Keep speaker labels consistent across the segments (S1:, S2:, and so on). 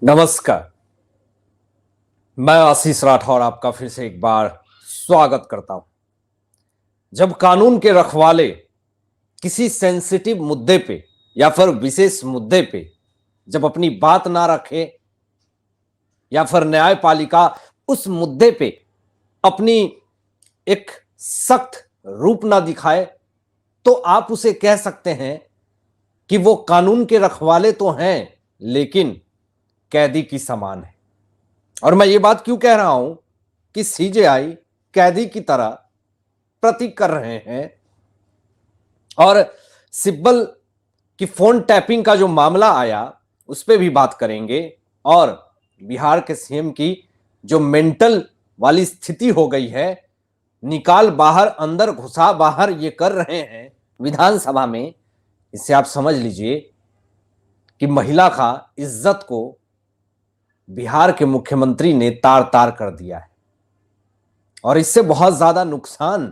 S1: नमस्कार। मैं आशीष राठौर आपका फिर से एक बार स्वागत करता हूं। जब कानून के रखवाले किसी सेंसिटिव मुद्दे पे या फिर विशेष मुद्दे पे जब अपनी बात ना रखे या फिर न्यायपालिका उस मुद्दे पे अपनी एक सख्त रूप ना दिखाए, तो आप उसे कह सकते हैं कि वो कानून के रखवाले तो हैं लेकिन कैदी की समान है। और मैं ये बात क्यों कह रहा हूं कि सीजेआई कैदी की तरह प्रतीक कर रहे हैं। और सिब्बल की फोन टैपिंग का जो मामला आया उस पर भी बात करेंगे। और बिहार के सीएम की जो मेंटल वाली स्थिति हो गई है, निकाल बाहर अंदर घुसा बाहर ये कर रहे हैं विधानसभा में, इससे आप समझ लीजिए कि महिला का इज्जत को बिहार के मुख्यमंत्री ने तार तार कर दिया है। और इससे बहुत ज्यादा नुकसान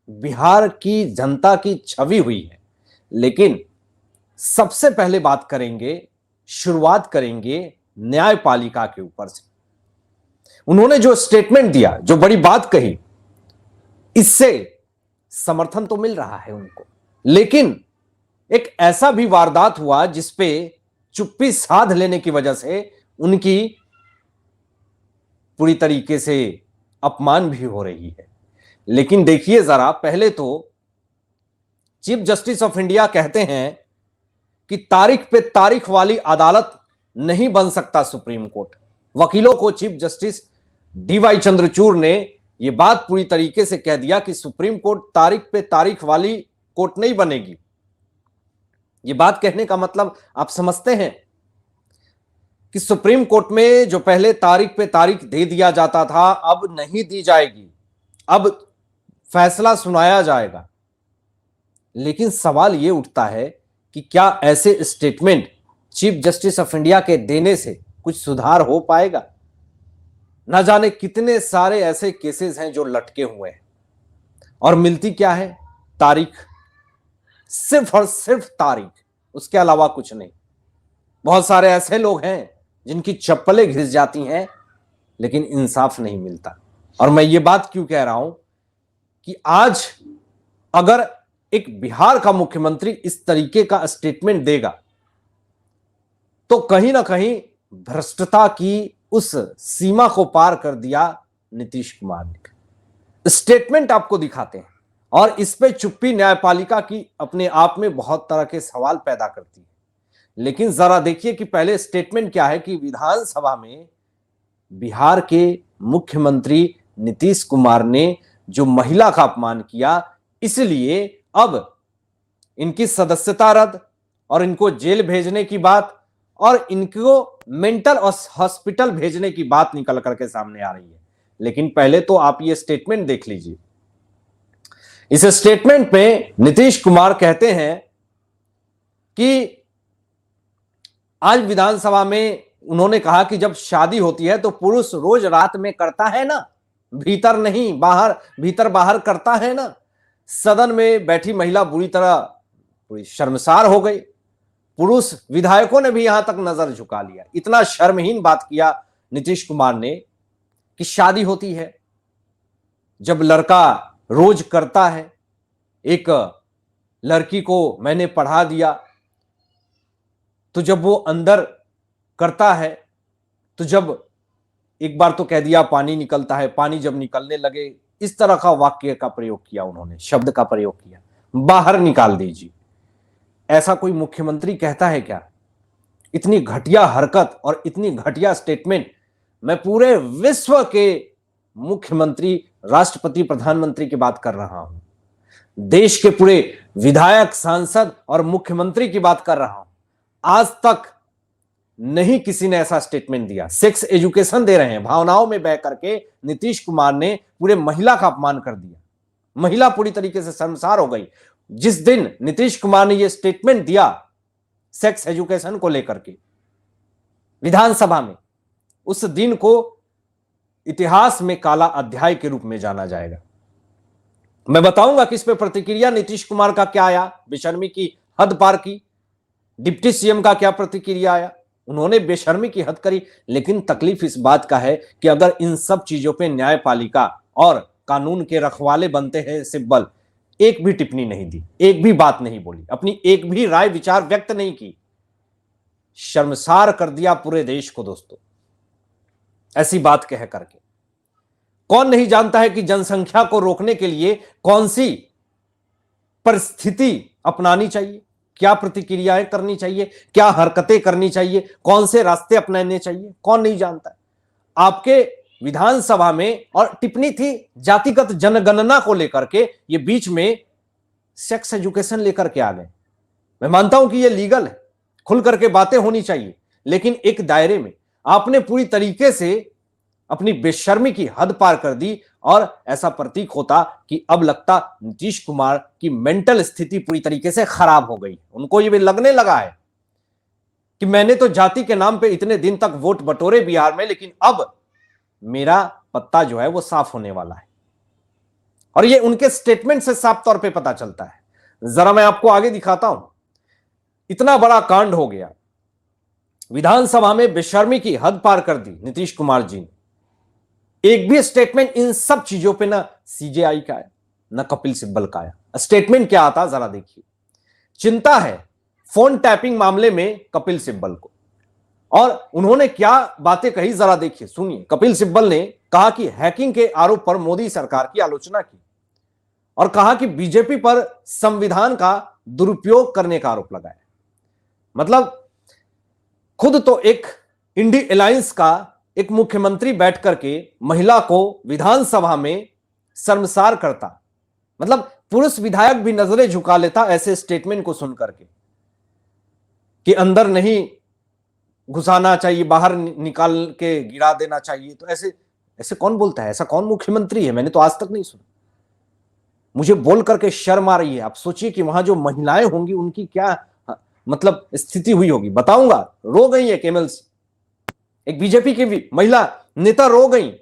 S1: बिहार की जनता की छवि हुई है। लेकिन सबसे पहले बात करेंगे, शुरुआत करेंगे न्यायपालिका के ऊपर से। उन्होंने जो स्टेटमेंट दिया, जो बड़ी बात कही, इससे समर्थन तो मिल रहा है उनको, लेकिन एक ऐसा भी वारदात हुआ जिसपे चुप्पी साध लेने की वजह से उनकी पूरी तरीके से अपमान भी हो रही है। लेकिन देखिए जरा, पहले तो चीफ जस्टिस ऑफ इंडिया कहते हैं कि तारीख पे तारीख वाली अदालत नहीं बन सकता सुप्रीम कोर्ट। वकीलों को चीफ जस्टिस डीवाई चंद्रचूड़ ने यह बात पूरी तरीके से कह दिया कि सुप्रीम कोर्ट तारीख पे तारीख वाली कोर्ट नहीं बनेगी। यह बात कहने का मतलब आप समझते हैं कि सुप्रीम कोर्ट में जो पहले तारीख पे तारीख दे दिया जाता था, अब नहीं दी जाएगी, अब फैसला सुनाया जाएगा। लेकिन सवाल यह उठता है कि क्या ऐसे statement chief justice of India के देने से कुछ सुधार हो पाएगा? ना जाने कितने सारे ऐसे केसेस हैं जो लटके हुए हैं और मिलती क्या है? तारीख, सिर्फ और सिर्फ तारीख, उसके अलावा कुछ नहीं। बहुत सारे ऐसे लोग हैं जिनकी चप्पलें घिस जाती हैं लेकिन इंसाफ नहीं मिलता। और मैं ये बात क्यों कह रहा हूं कि आज अगर एक बिहार का मुख्यमंत्री इस तरीके का स्टेटमेंट देगा तो कहीं ना कहीं भ्रष्टता की उस सीमा को पार कर दिया नीतीश कुमार ने। स्टेटमेंट आपको दिखाते हैं और इस पे चुप्पी न्यायपालिका की अपने आप में बहुत तरह के सवाल पैदा करती है। लेकिन जरा देखिए कि पहले स्टेटमेंट क्या है कि विधानसभा में बिहार के मुख्यमंत्री नीतीश कुमार ने जो महिला का अपमान किया, इसलिए अब इनकी सदस्यता रद्द और इनको जेल भेजने की बात और इनको मेंटल हॉस्पिटल भेजने की बात निकल करके सामने आ रही है। लेकिन पहले तो आप ये स्टेटमेंट देख लीजिए। इस स्टेटमेंट में नीतीश कुमार कहते हैं कि आज विधानसभा में उन्होंने कहा कि जब शादी होती है तो पुरुष रोज रात में करता है ना, भीतर नहीं, बाहर, भीतर बाहर करता है ना। सदन में बैठी महिला पूरी शर्मसार हो गई। पुरुष विधायकों ने भी यहां तक नजर झुका लिया। इतना शर्महीन बात किया नीतीश कुमार ने कि शादी होती है जब लड़का रोज करता है। एक लड़की को मैंने पढ़ा दिया, तो जब वो अंदर करता है तो जब एक बार तो कह दिया पानी निकलता है, पानी जब निकलने लगे, इस तरह का वाक्य का प्रयोग किया, उन्होंने शब्द का प्रयोग किया, बाहर निकाल दीजिए। ऐसा कोई मुख्यमंत्री कहता है क्या? इतनी घटिया हरकत और इतनी घटिया स्टेटमेंट मैं पूरे विश्व के मुख्यमंत्री, राष्ट्रपति, प्रधानमंत्री की बात कर रहा हूं, देश के पूरे विधायक, सांसद और मुख्यमंत्री की बात कर रहा हूं। आज तक नहीं किसी ने ऐसा स्टेटमेंट दिया। सेक्स एजुकेशन दे रहे हैं, भावनाओं में बह करके नीतीश कुमार ने पूरे महिला का अपमान कर दिया। महिला पूरी तरीके से शर्मसार हो गई। जिस दिन नीतीश कुमार ने यह स्टेटमेंट दिया सेक्स एजुकेशन को लेकर के विधानसभा में, उस दिन को इतिहास में काला अध्याय के रूप में जाना जाएगा। मैं बताऊंगा कि इस पर प्रतिक्रिया नीतीश कुमार का क्या आया, बेशर्मी की हद पार की। डिप्टी सीएम का क्या प्रतिक्रिया आया, उन्होंने बेशर्मी की हद करी। लेकिन तकलीफ इस बात का है कि अगर इन सब चीजों पे न्यायपालिका और कानून के रखवाले बनते हैं सिब्बल, एक भी टिप्पणी नहीं दी, एक भी बात नहीं बोली, अपनी एक भी राय विचार व्यक्त नहीं की। शर्मसार कर दिया पूरे देश को दोस्तों, ऐसी बात कह करके। कौन नहीं जानता है कि जनसंख्या को रोकने के लिए कौन सी परिस्थिति अपनानी चाहिए, क्या प्रतिक्रियाएं करनी चाहिए, क्या हरकतें करनी चाहिए, कौन से रास्ते अपनाने चाहिए, कौन नहीं जानता है। आपके विधानसभा में और टिप्पणी थी जातिगत जनगणना को लेकर के, ये बीच में सेक्स एजुकेशन लेकर के आ गए। मैं मानता हूं कि ये लीगल है, खुल करके बातें होनी चाहिए, लेकिन एक दायरे में। आपने पूरी तरीके से अपनी बेशर्मी की हद पार कर दी और ऐसा प्रतीक होता कि अब लगता नीतीश कुमार की मेंटल स्थिति पूरी तरीके से खराब हो गई। उनको ये भी लगने लगा है कि मैंने तो जाति के नाम पे इतने दिन तक वोट बटोरे बिहार में, लेकिन अब मेरा पत्ता जो है वो साफ होने वाला है। और ये उनके स्टेटमेंट से साफ तौर पे पता चलता है। जरा मैं आपको आगे दिखाता हूं। इतना बड़ा कांड हो गया, विधानसभा में बेशर्मी की हद पार कर दी नीतीश कुमार जी ने। एक भी स्टेटमेंट इन सब चीजों पे ना सीजेआई का है, ना कपिल सिब्बल का है। स्टेटमेंट क्या आता जरा देखिए। चिंता है फोन टैपिंग मामले में कपिल सिब्बल को, और उन्होंने क्या बातें कही जरा देखिए, सुनिए। कपिल सिब्बल ने कहा कि हैकिंग के आरोप पर मोदी सरकार की आलोचना की और कहा कि बीजेपी पर संविधान का दुरुपयोग करने का आरोप लगाया। मतलब खुद तो एक इंडी अलायंस का एक मुख्यमंत्री बैठ करके महिला को विधानसभा में शर्मसार करता, मतलब पुरुष विधायक भी नजरें झुका लेता ऐसे स्टेटमेंट को सुन करके कि अंदर नहीं घुसाना चाहिए, बाहर निकाल के गिरा देना चाहिए। तो ऐसे ऐसे कौन बोलता है? ऐसा कौन मुख्यमंत्री है? मैंने तो आज तक नहीं सुना। मुझे बोल करके शर्म आ रही है। आप सोचिए कि वहां जो महिलाएं होंगी उनकी क्या मतलब स्थिति हुई होगी। बताऊंगा, रो गई है केमल से, एक बीजेपी की भी महिला नेता रो गई।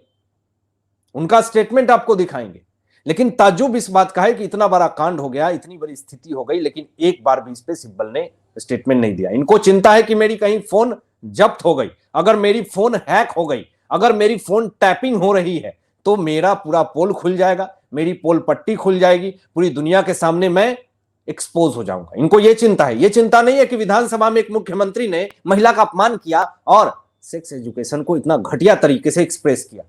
S1: उनका स्टेटमेंट आपको दिखाएंगे। लेकिन ताज्जुब इस बात का है कि इतना बड़ा कांड हो गया, इतनी बड़ी स्थिति हो गई, लेकिन एक बार भी इस पे सिब्बल ने स्टेटमेंट नहीं दिया। इनको चिंता है कि मेरी कहीं फोन जब्त हो गई, अगर मेरी फोन हैक हो गई, अगर मेरी फोन टैपिंग हो रही है तो मेरा पूरा पोल खुल जाएगा, मेरी पोल पट्टी खुल जाएगी, पूरी दुनिया के सामने मैं एक्सपोज हो जाऊंगा। इनको यह चिंता है। यह चिंता नहीं है कि विधानसभा में एक मुख्यमंत्री ने महिला का अपमान किया और सेक्स एजुकेशन को इतना घटिया तरीके से एक्सप्रेस किया।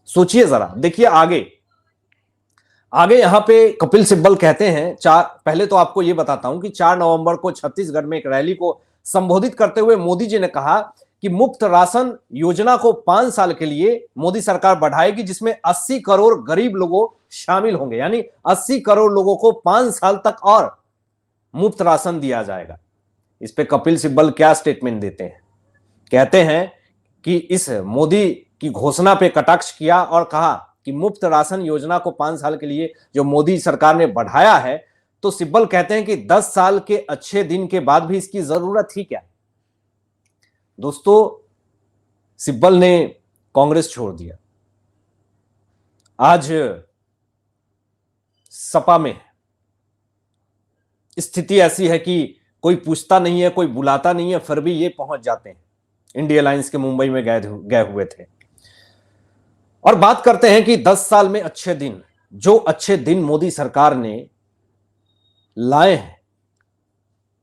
S1: सोचिए जरा, देखिए आगे आगे यहां पे कपिल सिब्बल कहते हैं पहले तो आपको यह बताता हूं कि 4 नवंबर को छत्तीसगढ़ में एक रैली को संबोधित करते हुए मोदी जी ने कहा कि मुफ्त राशन योजना को 5 साल के लिए मोदी सरकार बढ़ाएगी, जिसमें 80 करोड़ गरीब लोगों शामिल होंगे। यानी 80 करोड़ लोगों को 5 साल तक और मुफ्त राशन दिया जाएगा। इस पे कपिल सिब्बल क्या स्टेटमेंट देते हैं? कहते हैं कि इस मोदी की घोषणा पे कटाक्ष किया और कहा कि मुफ्त राशन योजना को 5 साल के लिए जो मोदी सरकार ने बढ़ाया है, तो सिब्बल कहते हैं कि 10 साल के अच्छे दिन के बाद भी इसकी जरूरत थी क्या? दोस्तों, सिब्बल ने कांग्रेस छोड़ दिया, आज सपा में स्थिति ऐसी है कि कोई पूछता नहीं है, कोई बुलाता नहीं है, फिर भी ये पहुंच जाते हैं। इंडी अलायंस के मुंबई में गए हुए थे और बात करते हैं कि 10 साल में अच्छे दिन, जो अच्छे दिन मोदी सरकार ने लाए हैं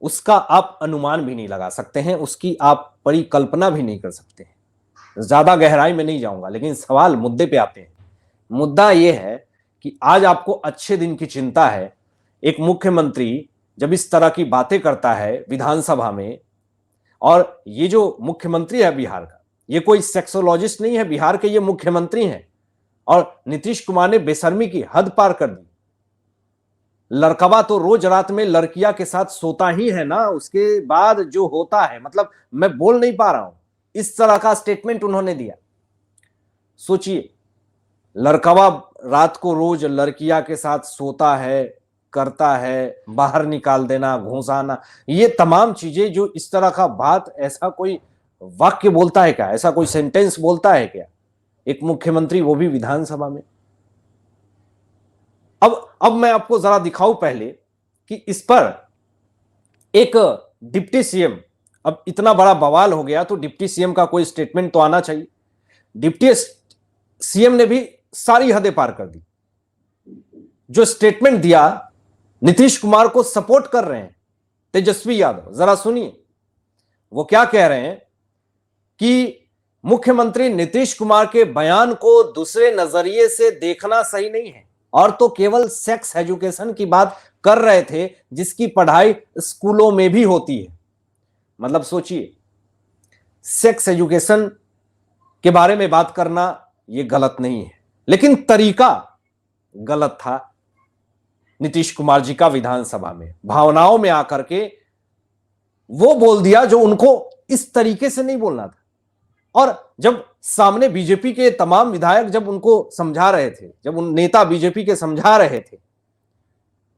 S1: उसका आप अनुमान भी नहीं लगा सकते हैं, उसकी आप परिकल्पना भी नहीं कर सकते हैं। ज्यादा गहराई में नहीं जाऊंगा, लेकिन सवाल मुद्दे पे आते हैं। मुद्दा यह है कि आज आपको अच्छे दिन की चिंता है। एक मुख्यमंत्री जब इस तरह की बातें करता है विधानसभा में, और ये जो मुख्यमंत्री है बिहार का, ये कोई सेक्सोलॉजिस्ट नहीं है, बिहार के ये मुख्यमंत्री हैं, और नीतीश कुमार ने बेशर्मी की हद पार कर दी। लड़कवा तो रोज रात में लड़कियां के साथ सोता ही है ना, उसके बाद जो होता है, मतलब मैं बोल नहीं पा रहा हूं, इस तरह का स्टेटमेंट उन्होंने दिया। सोचिए, लड़कवा रात को रोज लड़कियां के साथ सोता है, करता है, बाहर निकाल देना, घुसाना, ये तमाम चीजें जो इस तरह का बात, ऐसा कोई वाक्य बोलता है क्या? ऐसा कोई सेंटेंस बोलता है क्या एक मुख्यमंत्री, वो भी विधानसभा में? अब मैं आपको जरा दिखाऊं पहले कि इस पर एक डिप्टी सीएम अब इतना बड़ा बवाल हो गया तो डिप्टी सीएम का कोई स्टेटमेंट तो आना चाहिए। डिप्टी सीएम ने भी सारी हदें पार कर दी। जो स्टेटमेंट दिया, नीतीश कुमार को सपोर्ट कर रहे हैं तेजस्वी यादव, जरा सुनिए वो क्या कह रहे हैं कि मुख्यमंत्री नीतीश कुमार के बयान को दूसरे नजरिए से देखना सही नहीं है, और तो केवल सेक्स एजुकेशन की बात कर रहे थे जिसकी पढ़ाई स्कूलों में भी होती है। मतलब सोचिए, सेक्स एजुकेशन के बारे में बात करना यह गलत नहीं है, लेकिन तरीका गलत था नीतीश कुमार जी का विधानसभा में। भावनाओं में आकर के वो बोल दिया जो उनको इस तरीके से नहीं बोलना था। और जब सामने बीजेपी के तमाम विधायक जब उनको समझा रहे थे, जब उन नेता बीजेपी के समझा रहे थे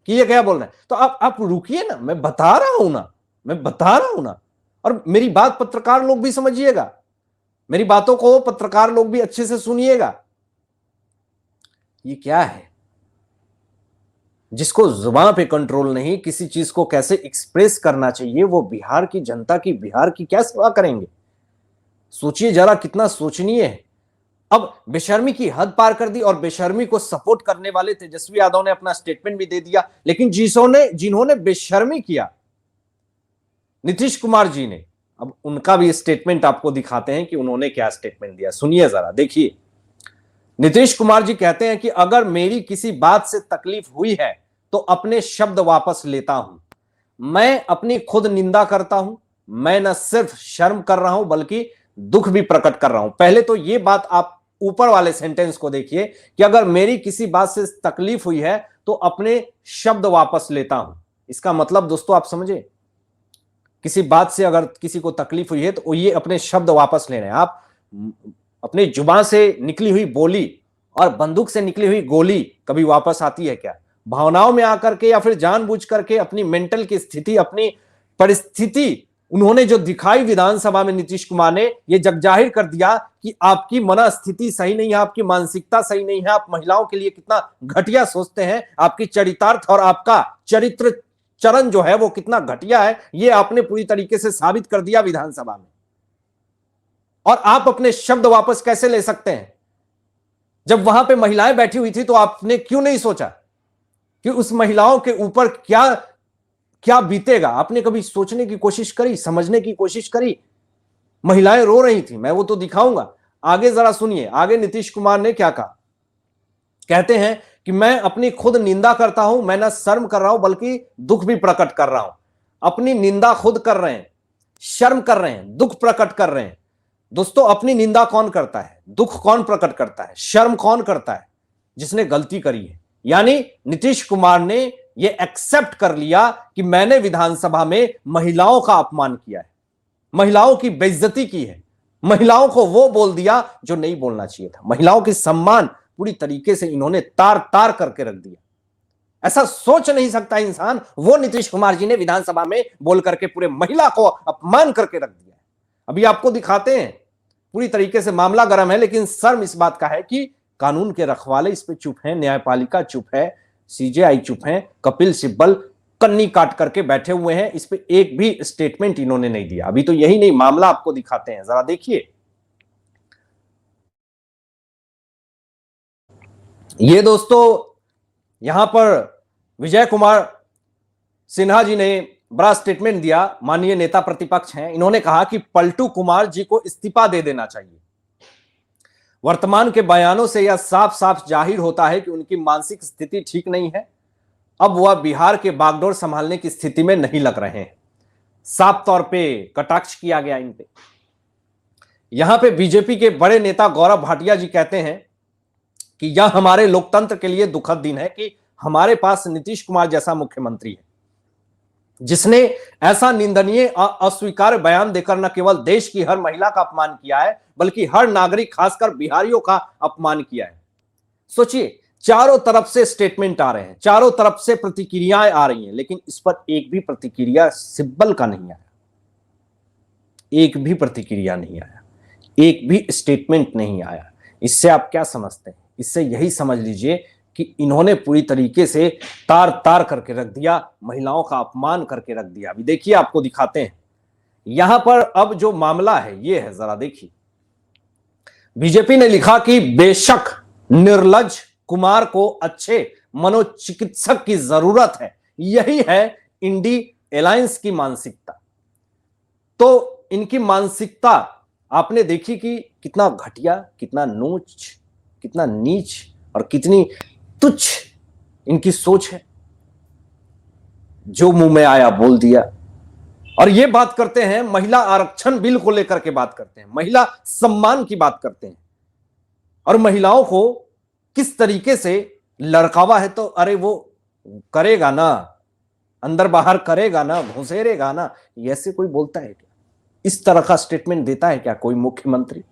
S1: कि ये क्या बोल रहे हैं, तो आप रुकिए ना, मैं बता रहा हूं ना। और मेरी बात पत्रकार लोग भी समझिएगा, मेरी बातों को पत्रकार लोग भी अच्छे से सुनिएगा। ये क्या है, जिसको जुबान पे कंट्रोल नहीं, किसी चीज को कैसे एक्सप्रेस करना चाहिए, वो बिहार की जनता की, बिहार की क्या सेवा करेंगे? सोचिए जरा, कितना सोचनीय है। अब बेशर्मी की हद पार कर दी, और बेशर्मी को सपोर्ट करने वाले तेजस्वी यादव ने अपना स्टेटमेंट भी दे दिया। लेकिन जिन्होंने बेशर्मी किया नीतीश कुमार जी ने, अब उनका भी स्टेटमेंट आपको दिखाते हैं कि उन्होंने क्या स्टेटमेंट दिया। सुनिए जरा, देखिए। नीतीश कुमार जी कहते हैं कि अगर मेरी किसी बात से तकलीफ हुई है तो अपने शब्द वापस लेता हूं। मैं अपनी खुद निंदा करता हूं। मैं न सिर्फ शर्म कर रहा हूं बल्कि दुख भी प्रकट कर रहा हूं। पहले तो यह बात आप ऊपर वाले सेंटेंस को देखिए कि अगर मेरी किसी बात से तकलीफ हुई है तो अपने शब्द वापस लेता हूं। इसका मतलब दोस्तों आप समझे, किसी बात से अगर किसी को तकलीफ हुई है तो ये अपने शब्द वापस ले रहे हैं। आप अपनी जुबान से निकली हुई बोली और बंदूक से निकली हुई गोली कभी वापस आती है क्या? भावनाओं में आकर के या फिर जानबूझ करके अपनी मेंटल की स्थिति, अपनी परिस्थिति उन्होंने जो दिखाई विधानसभा में, नीतीश कुमार ने ये जगजाहिर कर दिया कि आपकी मनस्थिति सही नहीं है, आपकी मानसिकता सही नहीं है, आप महिलाओं के लिए कितना घटिया सोचते हैं, आपकी चरितार्थ और आपका चरित्र चरण जो है वो कितना घटिया है, ये आपने पूरी तरीके से साबित कर दिया विधानसभा में। और आप अपने शब्द वापस कैसे ले सकते हैं? जब वहां पे महिलाएं बैठी हुई थी तो आपने क्यों नहीं सोचा कि उस महिलाओं के ऊपर क्या क्या बीतेगा? आपने कभी सोचने की कोशिश करी, समझने की कोशिश करी? महिलाएं रो रही थी, मैं वो तो दिखाऊंगा। आगे जरा सुनिए, आगे नीतीश कुमार ने क्या कहा। कहते हैं कि मैं अपनी खुद निंदा करता हूं, मैं ना शर्म कर रहा हूं बल्कि दुख भी प्रकट कर रहा हूं। अपनी निंदा खुद कर रहे हैं, शर्म कर रहे हैं, दुख प्रकट कर रहे हैं। दोस्तों, अपनी निंदा कौन करता है? दुख कौन प्रकट करता है? शर्म कौन करता है? जिसने गलती करी है। यानी नीतीश कुमार ने यह एक्सेप्ट कर लिया कि मैंने विधानसभा में महिलाओं का अपमान किया है, महिलाओं की बेइज्जती की है, महिलाओं को वो बोल दिया जो नहीं बोलना चाहिए था। महिलाओं की सम्मान पूरी तरीके से इन्होंने तार तार करके रख दिया। ऐसा सोच नहीं सकता इंसान, वो नीतीश कुमार जी ने विधानसभा में बोल करके पूरे महिला को अपमान करके रख दिया। अभी आपको दिखाते हैं, पूरी तरीके से मामला गर्म है, लेकिन शर्म इस बात का है कि कानून के रखवाले इस पे चुप हैं, न्यायपालिका चुप है, सीजेआई चुप है, कपिल सिब्बल कन्नी काट करके बैठे हुए हैं। इस पे एक भी स्टेटमेंट इन्होंने नहीं दिया। अभी तो यही नहीं, मामला आपको दिखाते हैं, जरा देखिए। ये दोस्तों, यहां पर विजय कुमार सिन्हा जी ने बड़ा स्टेटमेंट दिया। माननीय नेता प्रतिपक्ष हैं, इन्होंने कहा कि पलटू कुमार जी को इस्तीफा दे देना चाहिए। वर्तमान के बयानों से यह साफ साफ जाहिर होता है कि उनकी मानसिक स्थिति ठीक नहीं है। अब वह बिहार के बागडोर संभालने की स्थिति में नहीं लग रहे हैं। साफ तौर पे कटाक्ष किया गया इन पे। यहां पे बीजेपी के बड़े नेता गौरव भाटिया जी कहते हैं कि यह हमारे लोकतंत्र के लिए दुखद दिन है कि हमारे पास नीतीश कुमार जैसा मुख्यमंत्री है, जिसने ऐसा निंदनीय अस्वीकार्य बयान देकर न केवल देश की हर महिला का अपमान किया है बल्कि हर नागरिक, खासकर बिहारियों का अपमान किया है। सोचिए, चारों तरफ से स्टेटमेंट आ रहे हैं, चारों तरफ से प्रतिक्रियाएं आ रही हैं, लेकिन इस पर एक भी प्रतिक्रिया सिब्बल का नहीं आया, एक भी प्रतिक्रिया नहीं आया, एक भी स्टेटमेंट नहीं आया। इससे आप क्या समझते हैं? इससे यही समझ लीजिए कि इन्होंने पूरी तरीके से तार तार करके रख दिया, महिलाओं का अपमान करके रख दिया। अभी देखिए, आपको दिखाते हैं। यहां पर अब जो मामला है ये है, जरा देखिए। बीजेपी ने लिखा कि बेशक निर्लज कुमार को अच्छे मनोचिकित्सक की जरूरत है, यही है इंडी अलायंस की मानसिकता। तो इनकी मानसिकता आपने देखी कि कितना घटिया, कितना नोच, कितना नीच और कितनी तुच्छ इनकी सोच है। जो मुंह में आया बोल दिया। और ये बात करते हैं, महिला आरक्षण बिल को लेकर के बात करते हैं, महिला सम्मान की बात करते हैं, और महिलाओं को किस तरीके से लड़कावा है। तो अरे वो करेगा ना, अंदर बाहर करेगा ना, घुसेरेगा ना, ऐसे कोई बोलता है क्या? इस तरह का स्टेटमेंट देता है क्या कोई मुख्यमंत्री?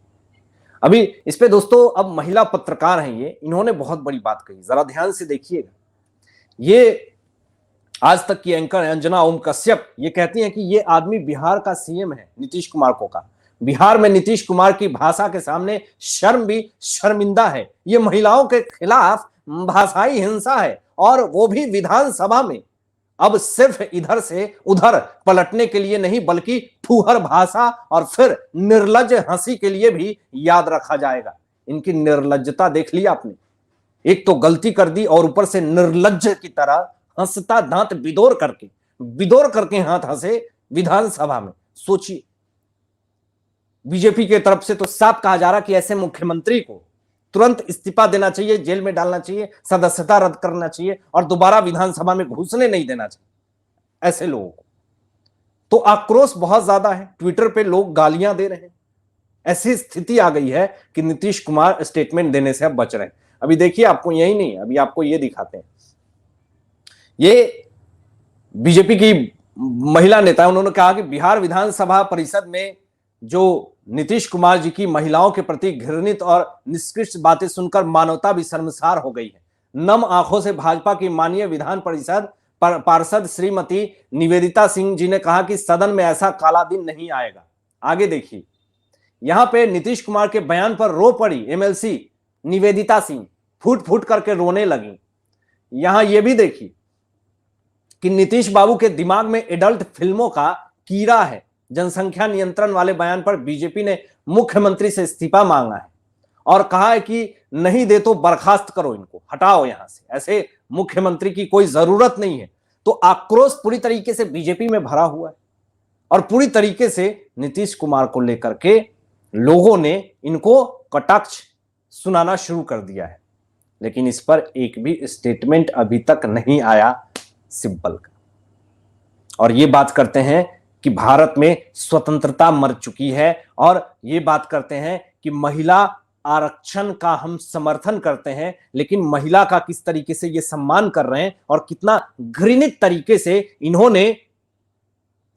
S1: अभी इस पे दोस्तों, अब महिला पत्रकार हैं ये, इन्होंने बहुत बड़ी बात कही, जरा ध्यान से देखिएगा। ये आज तक की एंकर अंजना ओम कश्यप ये कहती हैं कि ये आदमी बिहार का सीएम है, नीतीश कुमार को कहा। बिहार में नीतीश कुमार की भाषा के सामने शर्म भी शर्मिंदा है। ये महिलाओं के खिलाफ भाषाई हिंसा है, और वो भी विधानसभा में। अब सिर्फ इधर से उधर पलटने के लिए नहीं, बल्कि फूहर भाषा और फिर निर्लज हंसी के लिए भी याद रखा जाएगा। इनकी निर्लज्जता देख लिया आपने, एक तो गलती कर दी और ऊपर से निर्लज्ज की तरह हंसता, दांत बिदोर करके हाथ हंसे विधानसभा में। सोचिए, बीजेपी के तरफ से तो साफ कहा जा रहा कि ऐसे मुख्यमंत्री को तुरंत इस्तीफा देना चाहिए, जेल में डालना चाहिए, सदस्यता रद्द करना चाहिए और दोबारा विधानसभा में घुसने नहीं देना चाहिए ऐसे लोगों को। तो आक्रोश बहुत ज्यादा है, ट्विटर पे लोग गालियां दे रहे हैं। ऐसी स्थिति आ गई है कि नीतीश कुमार स्टेटमेंट देने से अब बच रहे हैं। अभी देखिए, आपको यही नहीं, अभी आपको ये दिखाते हैं। ये बीजेपी की महिला नेता, उन्होंने कहा कि बिहार विधानसभा परिषद में जो नीतीश कुमार जी की महिलाओं के प्रति घृणित और निष्कृष्ट बातें सुनकर मानवता भी शर्मसार हो गई है। नम आंखों से भाजपा की माननीय विधान परिषद पार्षद श्रीमती निवेदिता सिंह जी ने कहा कि सदन में ऐसा काला दिन नहीं आएगा। आगे देखिए, यहां पे नीतीश कुमार के बयान पर रो पड़ी एमएलसी निवेदिता सिंह, फूट फूट करके रोने लगी। यहां यह भी देखिए कि नीतीश बाबू के दिमाग में एडल्ट फिल्मों का कीड़ा है। जनसंख्या नियंत्रण वाले बयान पर बीजेपी ने मुख्यमंत्री से इस्तीफा मांगा है और कहा है कि नहीं दे तो बर्खास्त करो, इनको हटाओ यहां से, ऐसे मुख्यमंत्री की कोई जरूरत नहीं है। तो आक्रोश पूरी तरीके से बीजेपी में भरा हुआ है और पूरी तरीके से नीतीश कुमार को लेकर के लोगों ने इनको कटाक्ष सुनाना शुरू कर दिया है। लेकिन इस पर एक भी स्टेटमेंट अभी तक नहीं आया सिंपल का। और ये बात करते हैं कि भारत में स्वतंत्रता मर चुकी है, और ये बात करते हैं कि महिला आरक्षण का हम समर्थन करते हैं, लेकिन महिला का किस तरीके से ये सम्मान कर रहे हैं और कितना घृणित तरीके से इन्होंने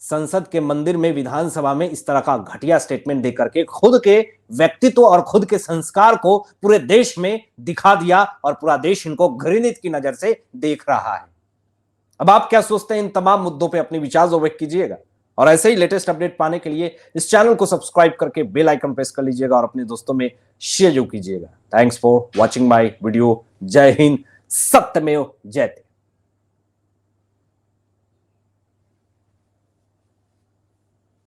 S1: संसद के मंदिर में, विधानसभा में इस तरह का घटिया स्टेटमेंट देकर के खुद के व्यक्तित्व और खुद के संस्कार को पूरे देश में दिखा दिया, और पूरा देश इनको घृणित की नजर से देख रहा है। अब आप क्या सोचते हैं इन तमाम मुद्दों पे अपने विचार व्यक्त कीजिएगा, और ऐसे ही लेटेस्ट अपडेट पाने के लिए इस चैनल को सब्सक्राइब करके बेल आइकन प्रेस कर लीजिएगा और अपने दोस्तों में शेयर जो कीजिएगा। Thanks for watching my video. जय हिंद, सत्यमेव जयते।